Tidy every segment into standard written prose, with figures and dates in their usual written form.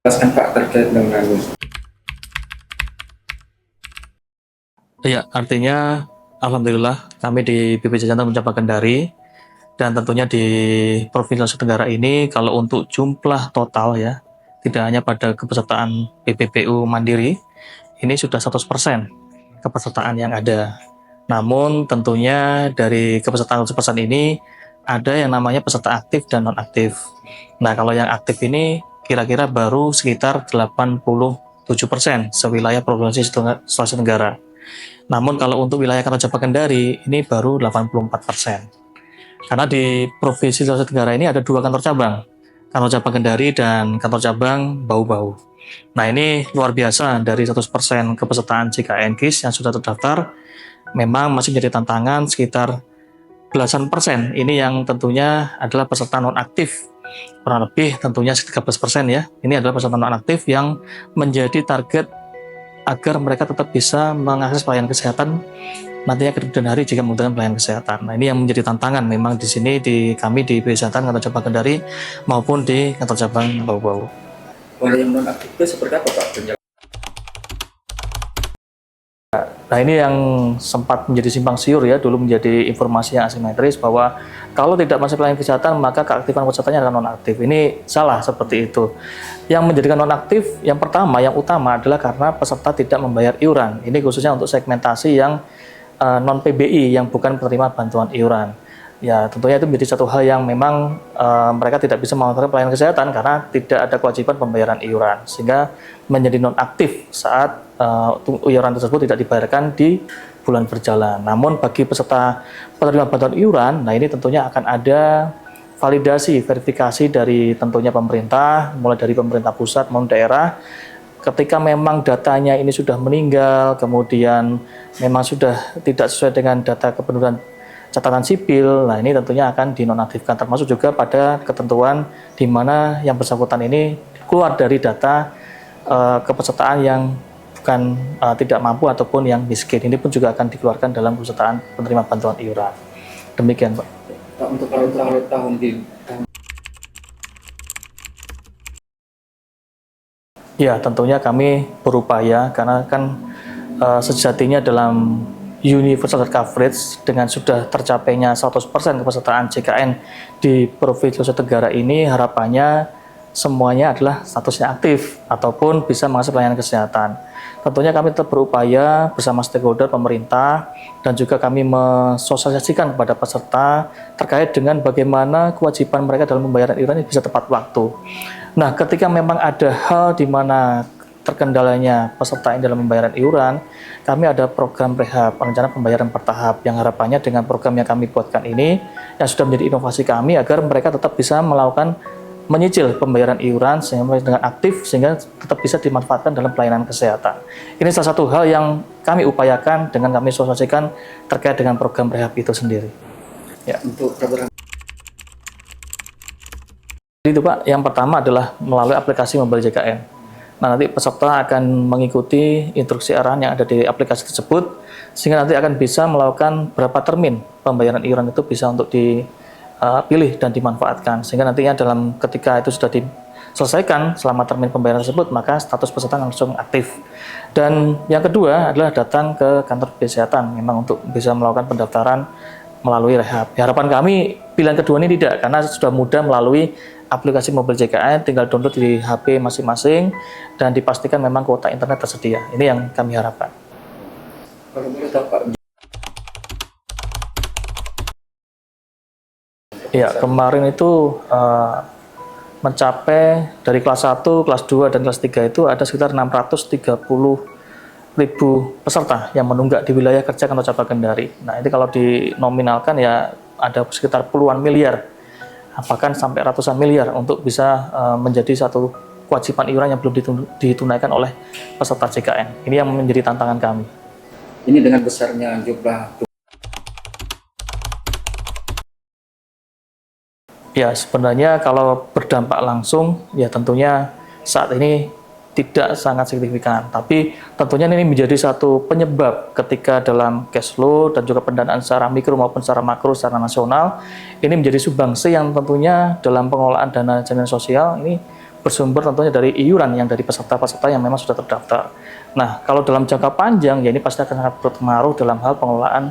Jelaskan Pak terkait dengan Ya, artinya alhamdulillah kami di BPJ Jantan mencapai Kendari, dan tentunya di Provinsi Sulawesi Tenggara ini kalau untuk jumlah total ya, tidak hanya pada kepesertaan PPPU Mandiri, ini sudah 100% kepesertaan yang ada. Namun tentunya dari kepesertaan 100% ini ada yang namanya peserta aktif dan non-aktif. Nah, kalau yang aktif ini kira-kira baru sekitar 87% sewilayah Provinsi Sulawesi Tenggara. Namun kalau untuk wilayah Kantor Cabang Kendari ini baru 84%. Karena di Provinsi Sulawesi Tenggara ini ada dua kantor cabang, kantor cabang Kendari dan kantor cabang Bau-Bau. Nah, ini luar biasa, dari 100% kepesertaan JKN KIS yang sudah terdaftar, memang masih menjadi tantangan sekitar belasan persen. Ini yang tentunya adalah peserta non-aktif, kurang lebih tentunya 13% ya. Ini adalah peserta non-aktif yang menjadi target agar mereka tetap bisa mengakses pelayanan kesehatan nantinya ke kemudian hari jika membutuhkan pelayanan kesehatan. Nah, ini yang menjadi tantangan memang di sini di kami di BPJ Jantan kantor cabang Kendari maupun di kantor cabang Bau-Bau. kalau yang non aktif itu seperti apa Pak? Nah, ini yang sempat menjadi simpang siur ya, dulu menjadi informasi yang asimetris bahwa kalau tidak masuk pelayanan kesehatan maka keaktifan pesertanya akan nonaktif. Ini salah seperti itu. Yang menjadikan nonaktif yang pertama, yang utama adalah karena peserta tidak membayar iuran. Ini khususnya untuk segmentasi yang non PBI yang bukan penerima bantuan iuran. Ya, tentunya itu menjadi satu hal yang memang mereka tidak bisa memanfaatkan pelayanan kesehatan karena tidak ada kewajiban pembayaran iuran, sehingga menjadi nonaktif saat iuran tersebut tidak dibayarkan di bulan berjalan. Namun bagi peserta penerima bantuan iuran, nah ini tentunya akan ada validasi, verifikasi dari tentunya pemerintah, mulai dari pemerintah pusat maupun daerah. Ketika memang datanya ini sudah meninggal, kemudian memang sudah tidak sesuai dengan data kependudukan catatan sipil, nah ini tentunya akan dinonaktifkan, termasuk juga pada ketentuan di mana yang bersangkutan ini keluar dari data kepesertaan yang bukan tidak mampu ataupun yang miskin. Ini pun juga akan dikeluarkan dalam pesertaan penerima bantuan iuran. Demikian, Pak. Pak, untuk tahun tahun di Ya, tentunya kami berupaya karena kan sejatinya dalam universal coverage dengan sudah tercapainya 100% kepesertaan JKN di Provinsi Sulawesi Tenggara ini, harapannya semuanya adalah statusnya aktif ataupun bisa mengakses pelayanan kesehatan. Tentunya kami tetap berupaya bersama stakeholder pemerintah dan juga kami mensosialisasikan kepada peserta terkait dengan bagaimana kewajiban mereka dalam pembayaran iuran ini bisa tepat waktu. Nah, ketika memang ada hal di mana terkendalanya peserta ini dalam pembayaran iuran, kami ada program rehab, rencana pembayaran bertahap, yang harapannya dengan program yang kami buatkan ini, yang sudah menjadi inovasi kami, agar mereka tetap bisa melakukan menyicil pembayaran iuran sehingga dengan aktif, sehingga tetap bisa dimanfaatkan dalam pelayanan kesehatan. Ini salah satu hal yang kami upayakan dengan kami sosialisasikan terkait dengan program rehab itu sendiri. Ya. untuk program Itu Pak, yang pertama adalah melalui aplikasi Mobile JKN. Nah, nanti peserta akan mengikuti instruksi arahan yang ada di aplikasi tersebut, sehingga nanti akan bisa melakukan berapa termin pembayaran iuran itu bisa untuk dipilih dan dimanfaatkan, sehingga nantinya dalam ketika itu sudah diselesaikan selama termin pembayaran tersebut, maka status peserta langsung aktif. Dan yang kedua adalah datang ke kantor kesehatan memang untuk bisa melakukan pendaftaran melalui rehab. Harapan kami pilihan kedua ini tidak, karena sudah mudah melalui aplikasi Mobile JKN, tinggal download di HP masing-masing dan dipastikan memang kuota internet tersedia. Ini yang kami harapkan. kalau boleh tahu Pak, Ya, kemarin itu mencapai dari kelas 1, kelas 2, dan kelas 3 itu ada sekitar 630.000 peserta yang menunggak di wilayah kerja kantor cabang Kendari. Nah, ini kalau dinominalkan ya ada sekitar puluhan miliar, bahkan sampai ratusan miliar untuk bisa menjadi satu kewajiban iuran yang belum ditunaikan oleh peserta JKN. Ini yang menjadi tantangan kami. ini dengan besarnya jumlah Ya, sebenarnya kalau berdampak langsung, ya tentunya saat ini tidak sangat signifikan. Tapi tentunya ini menjadi satu penyebab ketika dalam cash flow dan juga pendanaan secara mikro maupun secara makro secara nasional, ini menjadi sumbangsi yang tentunya dalam pengelolaan dana jaminan sosial ini bersumber tentunya dari iuran yang dari peserta-peserta yang memang sudah terdaftar. Nah, kalau dalam jangka panjang, ya ini pasti akan sangat berpengaruh dalam hal pengelolaan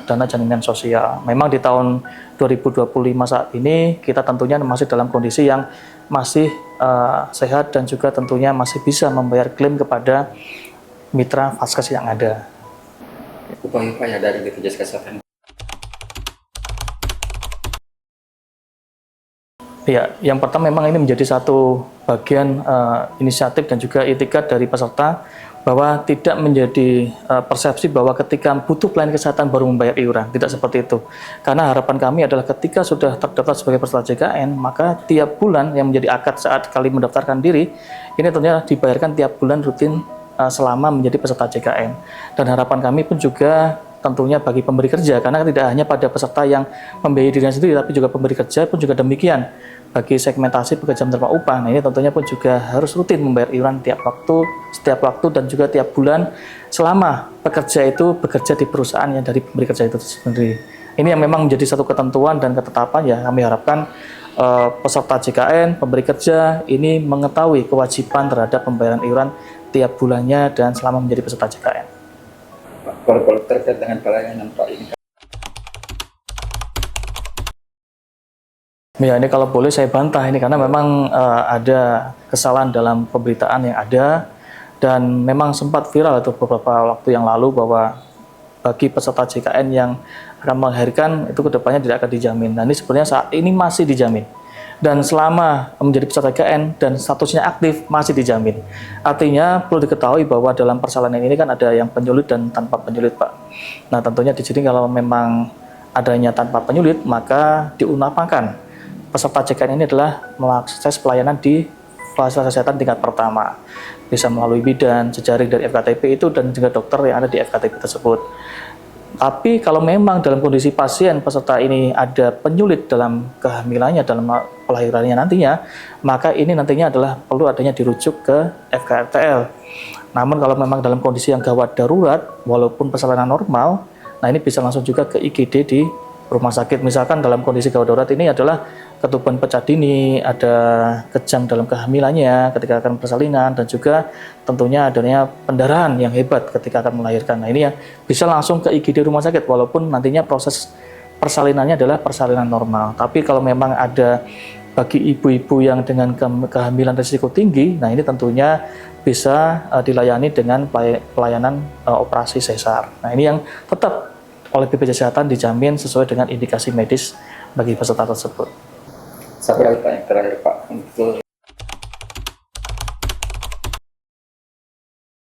dana jaminan sosial. Memang di tahun 2025 saat ini, kita tentunya masih dalam kondisi yang masih sehat dan juga tentunya masih bisa membayar klaim kepada mitra Vaskes yang ada. Upaya-upaya dari BPJS Kesehatan. Ya, yang pertama memang ini menjadi satu bagian inisiatif dan juga itikat dari peserta bahwa tidak menjadi persepsi bahwa ketika butuh pelayanan kesehatan baru membayar iuran, tidak seperti itu. Karena harapan kami adalah ketika sudah terdaftar sebagai peserta JKN, maka tiap bulan yang menjadi akad saat kali mendaftarkan diri, ini tentunya dibayarkan tiap bulan rutin selama menjadi peserta JKN. Dan harapan kami pun juga tentunya bagi pemberi kerja, karena tidak hanya pada peserta yang membiayai dirinya sendiri, tapi juga pemberi kerja pun juga demikian. Bagi segmentasi pekerja menerima upah, nah ini tentunya pun juga harus rutin membayar iuran setiap waktu dan juga tiap bulan selama pekerja itu bekerja di perusahaan yang dari pemberi kerja itu sendiri. Ini yang memang menjadi satu ketentuan dan ketetapan ya kami harapkan peserta JKN, pemberi kerja ini mengetahui kewajiban terhadap pembayaran iuran tiap bulannya dan selama menjadi peserta JKN. Pak, kalau terkait dengan pelayanan Pak ini. Ya, ini kalau boleh saya bantah ini karena memang ada kesalahan dalam pemberitaan yang ada dan memang sempat viral itu beberapa waktu yang lalu bahwa bagi peserta JKN yang akan melahirkan itu kedepannya tidak akan dijamin. Nah, ini sebenarnya saat ini masih dijamin dan selama menjadi peserta JKN dan statusnya aktif masih dijamin. Artinya perlu diketahui bahwa dalam persalinan ini kan ada yang penyulit dan tanpa penyulit, Pak. Nah, tentunya di sini kalau memang adanya tanpa penyulit maka diutamakan peserta JKN ini adalah mengakses pelayanan di fasilitas kesehatan tingkat pertama. Bisa melalui bidan, jejaring dari FKTP itu dan juga dokter yang ada di FKTP tersebut. Tapi kalau memang dalam kondisi pasien peserta ini ada penyulit dalam kehamilannya, dalam kelahirannya nantinya, maka ini nantinya adalah perlu adanya dirujuk ke FKRTL. Namun kalau memang dalam kondisi yang gawat darurat, walaupun persalinan normal, nah ini bisa langsung juga ke IGD di rumah sakit. Misalkan dalam kondisi gawat darurat ini adalah ketuban pecah dini, ada kejang dalam kehamilannya ketika akan persalinan, dan juga tentunya adanya pendarahan yang hebat ketika akan melahirkan. Nah ini ya bisa langsung ke IGD rumah sakit walaupun nantinya proses persalinannya adalah persalinan normal. Tapi kalau memang ada bagi ibu-ibu yang dengan kehamilan risiko tinggi, nah ini tentunya bisa dilayani dengan pelayanan operasi sesar. Nah ini yang tetap oleh BPJS Kesehatan dijamin sesuai dengan indikasi medis bagi peserta tersebut. Satu lagi Pak yang terakhir Pak untuk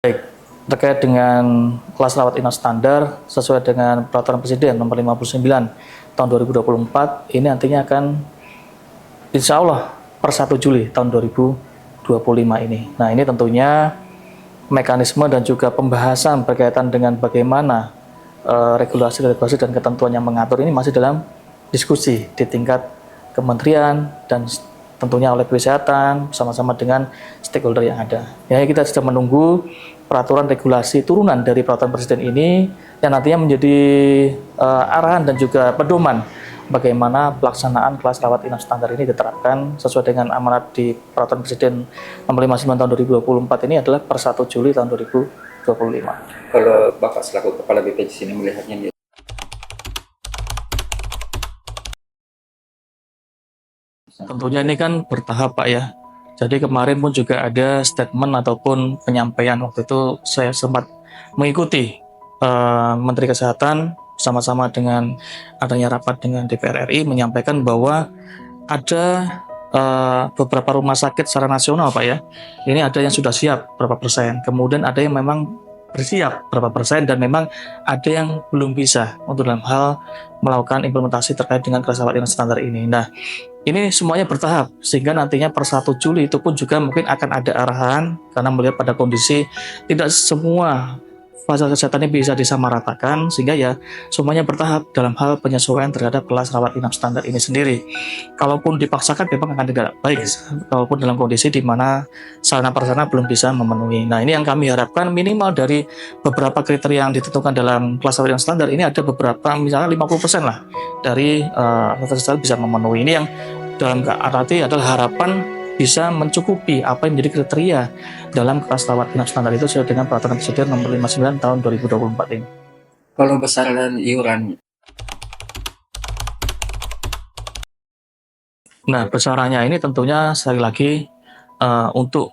baik, terkait dengan kelas rawat inap standar sesuai dengan Peraturan Presiden Nomor 59 tahun 2024 ini nantinya akan insya Allah per 1 Juli tahun 2025 ini. Nah ini tentunya mekanisme dan juga pembahasan berkaitan dengan bagaimana regulasi dan ketentuan yang mengatur ini masih dalam diskusi di tingkat kementerian dan tentunya oleh kesehatan bersama-sama dengan stakeholder yang ada. Ya, kita sedang menunggu peraturan regulasi turunan dari peraturan presiden ini yang nantinya menjadi arahan dan juga pedoman bagaimana pelaksanaan kelas rawat inap standar ini diterapkan sesuai dengan amanat di peraturan presiden nomor 59 tahun 2024 ini adalah per 1 Juli tahun 2025. Kalau Bapak selaku Kepala BPJS ini melihatnya tentunya ini kan bertahap Pak ya. Jadi kemarin pun juga ada statement ataupun penyampaian waktu itu saya sempat mengikuti Menteri Kesehatan sama-sama dengan adanya rapat dengan DPR RI menyampaikan bahwa ada beberapa rumah sakit secara nasional Pak ya. Ini ada yang sudah siap berapa persen, kemudian ada yang memang bersiap berapa persen dan memang ada yang belum bisa untuk dalam hal melakukan implementasi terkait dengan kelas rawat inap standar ini. Nah, ini semuanya bertahap sehingga nantinya per 1 Juli itu pun juga mungkin akan ada arahan karena melihat pada kondisi tidak semua fasilitas kesehatan ini bisa disamaratakan sehingga ya semuanya bertahap dalam hal penyesuaian terhadap kelas rawat inap standar ini sendiri. Kalaupun dipaksakan memang akan tidak baik kalaupun dalam kondisi di mana sarana prasarana belum bisa memenuhi. Nah ini yang kami harapkan minimal dari beberapa kriteria yang ditentukan dalam kelas rawat inap standar ini ada beberapa misalnya 50% lah dari fasilitas kesehatan bisa memenuhi. Ini yang dalam arti adalah harapan bisa mencukupi apa yang menjadi kriteria dalam kelas rawat inap standar itu sesuai dengan Peraturan Presiden Nomor 59 Tahun 2024 ini. Kalau besaran iuran, Nah, besarannya ini tentunya sekali lagi untuk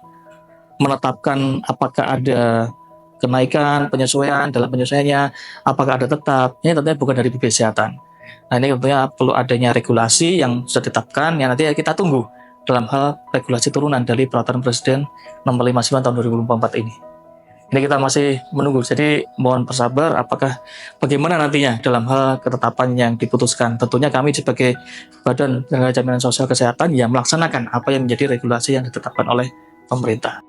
menetapkan apakah ada kenaikan, penyesuaian, dalam penyesuaiannya, apakah ada tetap, ini tentunya bukan dari BPJS Kesehatan. Nah, ini tentunya perlu adanya regulasi yang sudah ditetapkan, yang nanti kita tunggu dalam hal regulasi turunan dari Peraturan Presiden Nomor 59 Tahun 2024 ini. Ini kita masih menunggu, jadi mohon bersabar apakah bagaimana nantinya dalam hal ketetapan yang diputuskan. Tentunya kami sebagai Badan Tenaga Jaminan Sosial Kesehatan yang melaksanakan apa yang menjadi regulasi yang ditetapkan oleh pemerintah.